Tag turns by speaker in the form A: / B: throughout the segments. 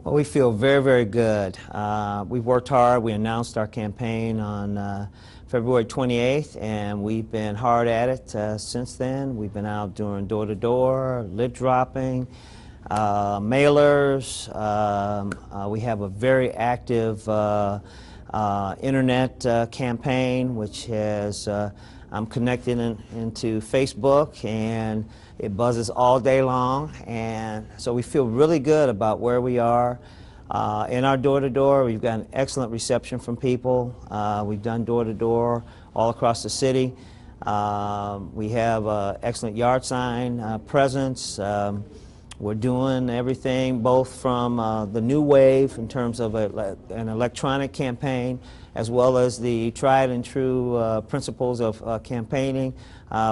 A: Well, we feel very, very good. We've worked hard. We announced our campaign on February 28th, and we've been hard at it since then. We've been out doing door-to-door, lit dropping, mailers. We have a very active internet campaign, which has I'm connected into Facebook, and it buzzes all day long, and so we feel really good about where we are. In our door-to-door, we've got an excellent reception from people. We've done door-to-door all across the city. We have excellent yard sign presence. We're doing everything both from the new wave in terms of an electronic campaign, as well as the tried and true principles of campaigning,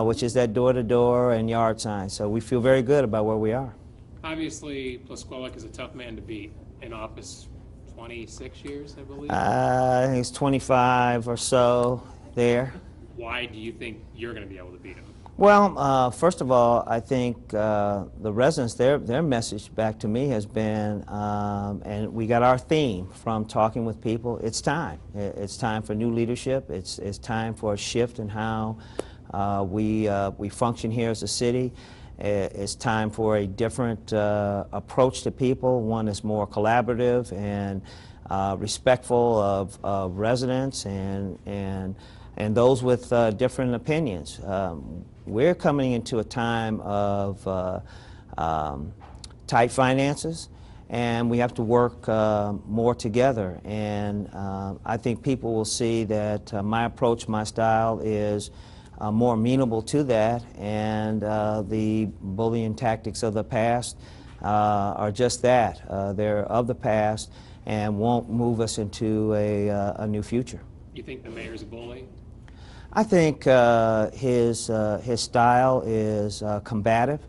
A: which is that door-to-door and yard sign. So we feel very good about where we are.
B: Obviously, Plisquellic is a tough man to beat. In office 26 years, I believe?
A: I think it's 25 or so there.
B: Why do you think you're going to be able to beat him?
A: Well, first of all, I think the residents, their message back to me has been, and we got our theme from talking with people, it's time. It's time for new leadership. It's time for a shift in how we function here as a city. It's time for a different approach to people, one that's more collaborative and respectful of residents and those with different opinions. We're coming into a time of tight finances, and we have to work more together. And I think people will see that my approach, my style is more amenable to that, and the bullying tactics of the past are just that. They're of the past and won't move us into a new future.
B: You think the mayor's a bully?
A: I think his style is combative,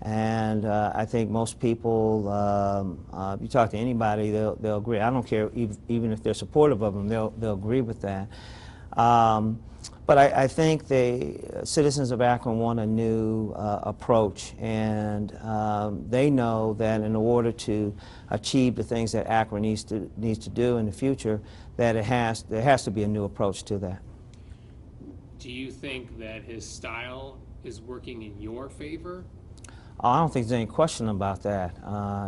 A: and I think most people, you talk to anybody, they'll agree. I don't care even if they're supportive of him, they'll agree with that. But I think the citizens of Akron want a new approach, and they know that in order to achieve the things that Akron needs to do in the future, that there has to be a new approach to that.
B: Do you think that his style is working in your favor?
A: Oh, I don't think there's any question about that.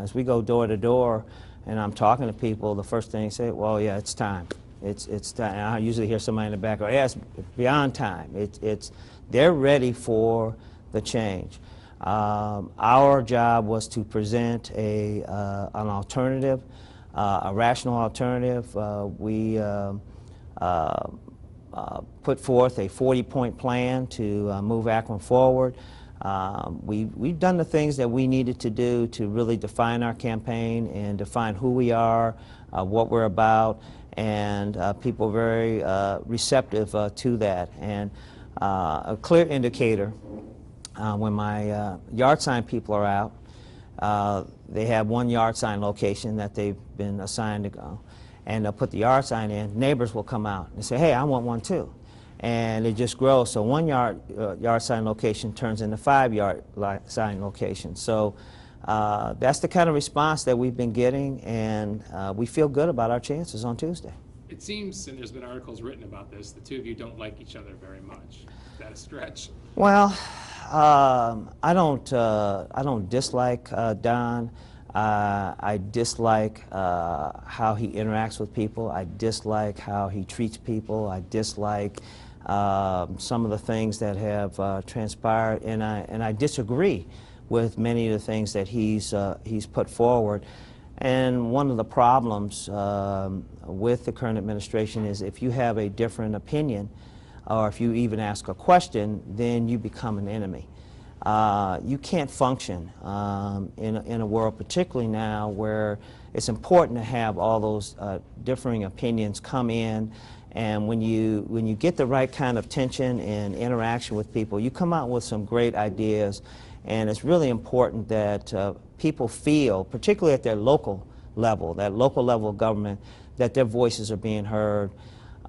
A: As we go door to door and I'm talking to people, the first thing they say, well, yeah, it's time. It's time. I usually hear somebody in the back go, yeah, it's beyond time. They're ready for the change. Our job was to present an alternative, a rational alternative. We put forth a 40-point plan to move Akron forward. We've done the things that we needed to do to really define our campaign and define who we are, what we're about, and people are very receptive to that. And a clear indicator, when my yard sign people are out, they have one yard sign location that they've been assigned to go, and they'll put the yard sign in. Neighbors will come out and say, hey, I want one too. And it just grows. So one yard sign location turns into 5 yard sign locations. So that's the kind of response that we've been getting, and we feel good about our chances on Tuesday.
B: It seems, and there's been articles written about this, the two of you don't like each other very much. Is that a stretch?
A: Well, I don't dislike Don. I dislike how he interacts with people. I dislike how he treats people. I dislike some of the things that have transpired, and I disagree with many of the things that he's put forward. And one of the problems with the current administration is if you have a different opinion, or if you even ask a question, then you become an enemy. You can't function in a world, particularly now, where it's important to have all those differing opinions come in. And when you get the right kind of tension and interaction with people, you come out with some great ideas. And it's really important that people feel, particularly at their local level, that local level of government, that their voices are being heard.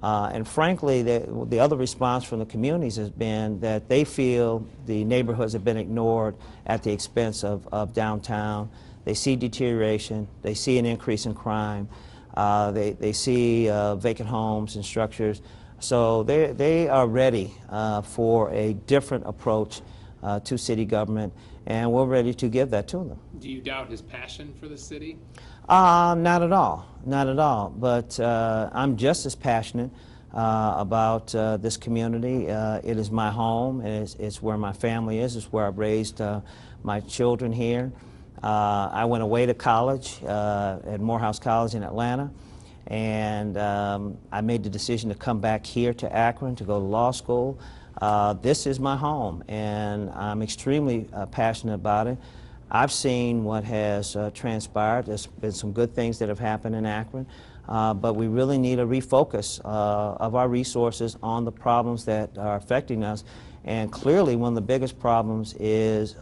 A: And frankly, the other response from the communities has been that they feel the neighborhoods have been ignored at the expense of downtown. they see deterioration, they see an increase in crime, they see vacant homes and structures. So they are ready for a different approach to city government, and we're ready to give that to them.
B: Do you doubt his passion for the city?
A: Not at all, not at all. But I'm just as passionate about this community. It is my home. It's where my family is. It's where I've raised my children here. I went away to college at Morehouse College in Atlanta, and I made the decision to come back here to Akron to go to law school. This is my home, and I'm extremely passionate about it. I've seen what has transpired. There's been some good things that have happened in Akron, but we really need a refocus of our resources on the problems that are affecting us. And clearly, one of the biggest problems is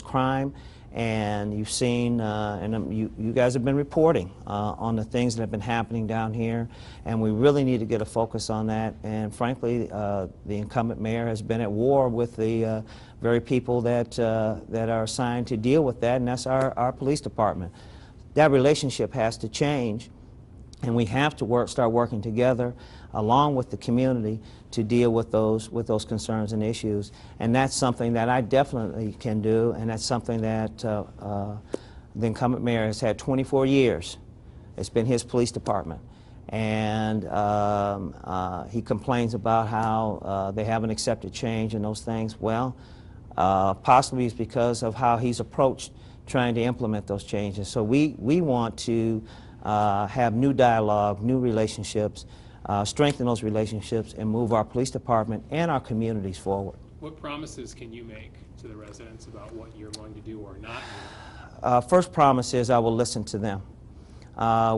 A: crime. And you've seen, and you guys have been reporting on the things that have been happening down here, and we really need to get a focus on that. And frankly, the incumbent mayor has been at war with the very people that are assigned to deal with that, and that's our police department. That relationship has to change, and we have to start working together along with the community to deal with those concerns and issues. And that's something that I definitely can do, and that's something that the incumbent mayor has had 24 years. It's been his police department. And he complains about how they haven't accepted change and those things. Well, possibly it's because of how he's approached trying to implement those changes. So we want to have new dialogue, new relationships, strengthen those relationships, and move our police department and our communities forward.
B: What promises can you make to the residents about what you're going to do or not do?
A: First promise is I will listen to them.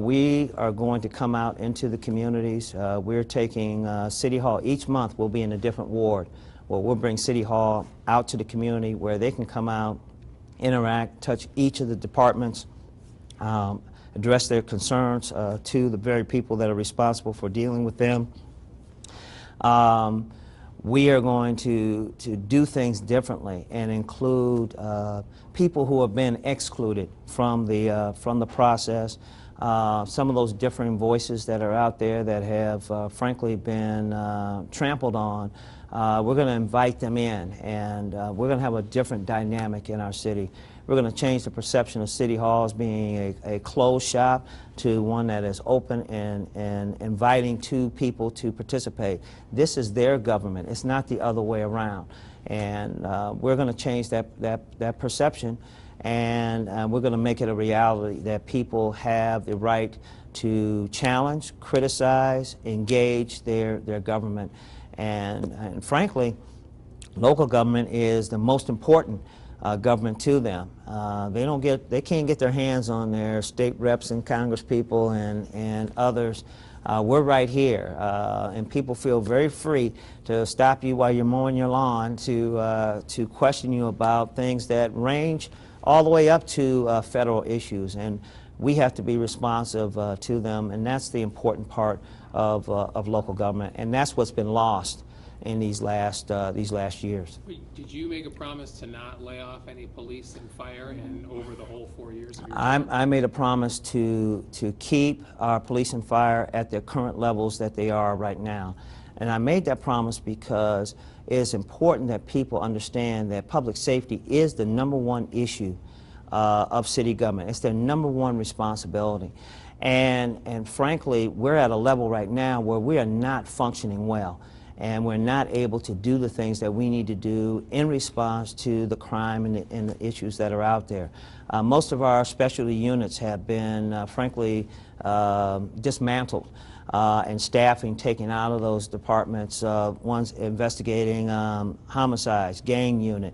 A: We are going to come out into the communities. We're taking City Hall. Each month we'll be in a different ward. Well, we'll bring City Hall out to the community where they can come out, interact, touch each of the departments, address their concerns to the very people that are responsible for dealing with them. We are going to do things differently and include people who have been excluded from the process. Some of those differing voices that are out there that have frankly been trampled on. We're going to invite them in, and we're going to have a different dynamic in our city. We're going to change the perception of City Hall as being a closed shop to one that is open and inviting to people to participate. This is their government. It's not the other way around. And we're going to change that perception, and we're going to make it a reality that people have the right to challenge, criticize, engage their government. And frankly, local government is the most important government to them. They can't get their hands on their state reps and Congress people and others. We're right here, and people feel very free to stop you while you're mowing your lawn to question you about things that range all the way up to federal issues, and we have to be responsive to them, and that's the important part of local government, and that's what's been lost in these last years.
B: Did you make a promise to not lay off any police and fire and over the whole 4 years of your
A: I
B: term?
A: made a promise to keep our police and fire at their current levels that they are right now. And I made that promise because it is important that people understand that public safety is the #1 issue of city government. It's their #1 responsibility. And frankly, we're at a level right now where we are not functioning well, and we're not able to do the things that we need to do in response to the crime and the issues that are out there. Most of our specialty units have been, frankly, dismantled, and staffing taken out of those departments. Ones investigating homicides, gang unit,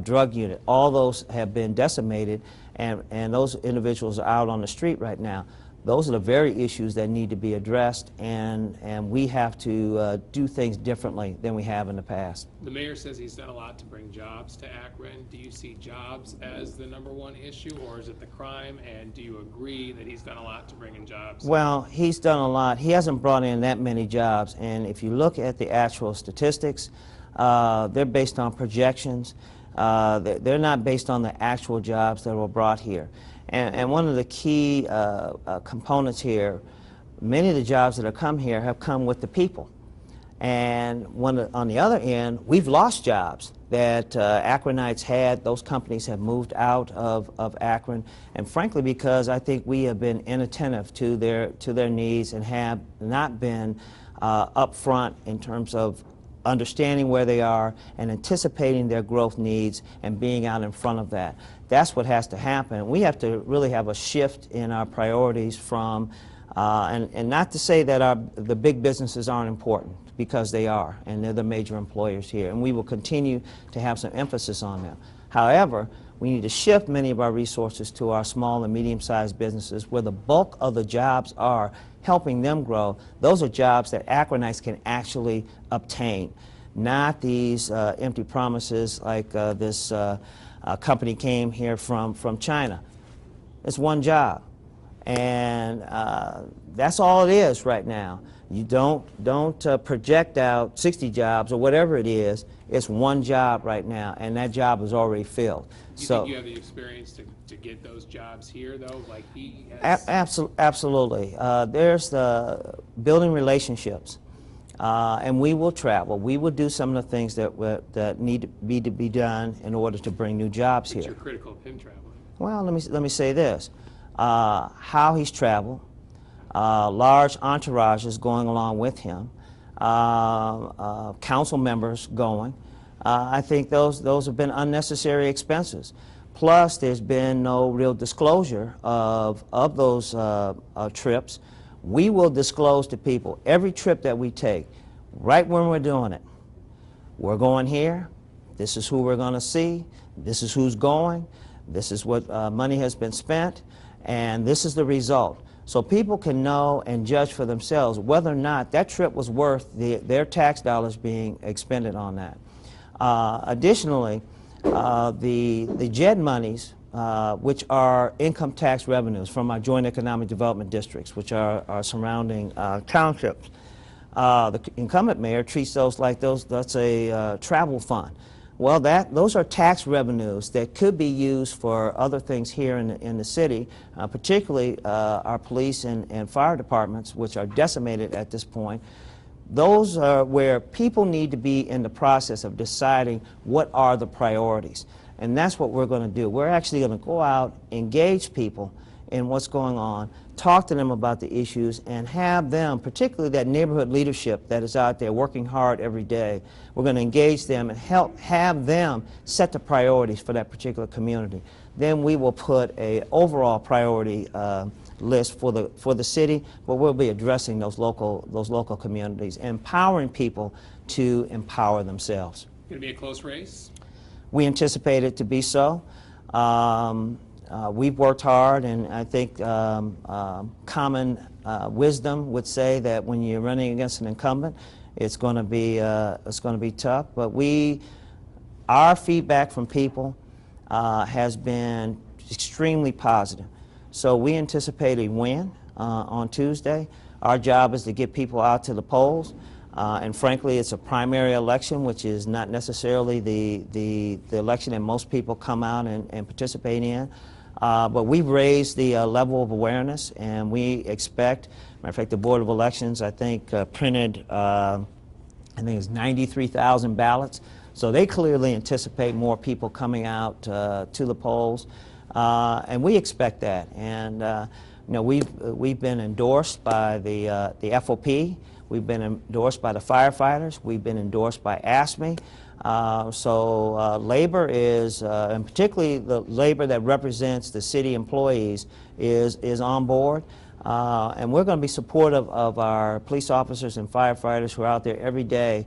A: drug unit, all those have been decimated, and those individuals are out on the street right now. Those are the very issues that need to be addressed, and we have to do things differently than we have in the past.
B: The mayor says he's done a lot to bring jobs to Akron. Do you see jobs as the #1 issue, or is it the crime? And do you agree that he's done a lot to bring in jobs?
A: Well, he's done a lot. He hasn't brought in that many jobs, and if you look at the actual statistics, they're based on projections. They're not based on the actual jobs that were brought here. And one of the key components here, many of the jobs that have come here have come with the people. And on the other end, we've lost jobs that Akronites had. Those companies have moved out of Akron, and frankly, because I think we have been inattentive to their needs and have not been upfront in terms of understanding where they are and anticipating their growth needs and being out in front of that. That's what has to happen. We have to really have a shift in our priorities from, and not to say that the big businesses aren't important, because they are, and they're the major employers here, and we will continue to have some emphasis on them. However, we need to shift many of our resources to our small and medium-sized businesses where the bulk of the jobs are, helping them grow. Those are jobs that Akronites can actually obtain, not these empty promises like this company came here from China. It's one job, and that's all it is right now. You don't project out 60 jobs or whatever it is. It's one job right now, and that job is already filled.
B: Do you think you have the experience to get those jobs here, though? Like he has...
A: Absolutely. There's the building relationships, and we will travel. We will do some of the things that need to be done in order to bring new jobs here.
B: But you're critical of him traveling.
A: Well, let me say this: how he's traveled. Large entourages going along with him, council members going. I think those have been unnecessary expenses. Plus, there's been no real disclosure of those trips. We will disclose to people every trip that we take, right when we're doing it. We're going here. This is who we're going to see. This is who's going. This is what money has been spent, and this is the result. So people can know and judge for themselves whether or not that trip was worth their tax dollars being expended on that. Additionally, the JED monies, which are income tax revenues from our joint economic development districts, which are our surrounding townships, the incumbent mayor treats those like that's a travel fund. Well, those are tax revenues that could be used for other things here in the city, particularly our police and fire departments, which are decimated at this point. Those are where people need to be in the process of deciding what are the priorities. And that's what we're going to do. We're actually going to go out, engage people in what's going on, talk to them about the issues, and have them, particularly that neighborhood leadership that is out there working hard every day, we're going to engage them and have them set the priorities for that particular community. Then we will put an overall priority list for the city, but we'll be addressing those local communities, empowering people to empower themselves.
B: Going to be a close race?
A: We anticipate it to be so. We've worked hard, and I think common wisdom would say that when you're running against an incumbent, it's going to be tough. But our feedback from people has been extremely positive. So we anticipate a win on Tuesday. Our job is to get people out to the polls. And frankly, it's a primary election, which is not necessarily the election that most people come out and participate in. But we've raised the level of awareness, and we expect, matter of fact, the Board of Elections, I think, printed, I think it's 93,000 ballots. So they clearly anticipate more people coming out to the polls, and we expect that. And you know, we've been endorsed by the FOP. We've been endorsed by the firefighters. We've been endorsed by ASME. So labor is, and particularly the labor that represents the city employees, is on board. And we're going to be supportive of our police officers and firefighters who are out there every day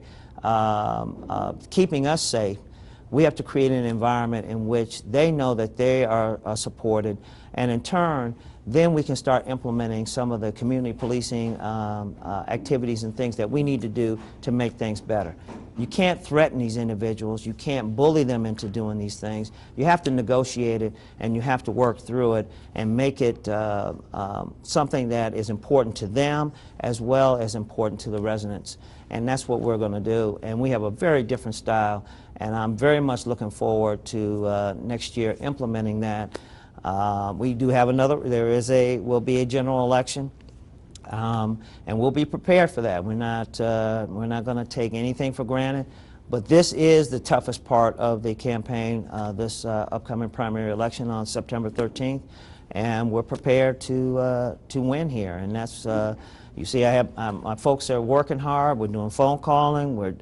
A: keeping us safe. We have to create an environment in which they know that they are supported, And in turn, then we can start implementing some of the community policing activities and things that we need to do to make things better. You can't threaten these individuals. You can't bully them into doing these things. You have to negotiate it, and you have to work through it and make it something that is important to them as well as important to the residents. And that's what we're going to do. And we have a very different style, and I'm very much looking forward to next year implementing that. We do have will be a general election, and we'll be prepared for that. We're not going to take anything for granted, but this is the toughest part of the campaign, this upcoming primary election on September 13th, and we're prepared to win here. And that's, you see, my folks are working hard. We're doing phone calling, we're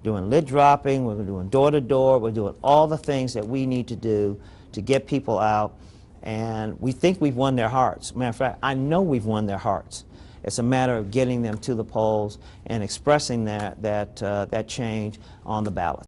A: doing lid dropping, we're doing door-to-door, we're doing all the things that we need to do to get people out, and we think we've won their hearts. Matter of fact, I know we've won their hearts. It's a matter of getting them to the polls and expressing that change on the ballot.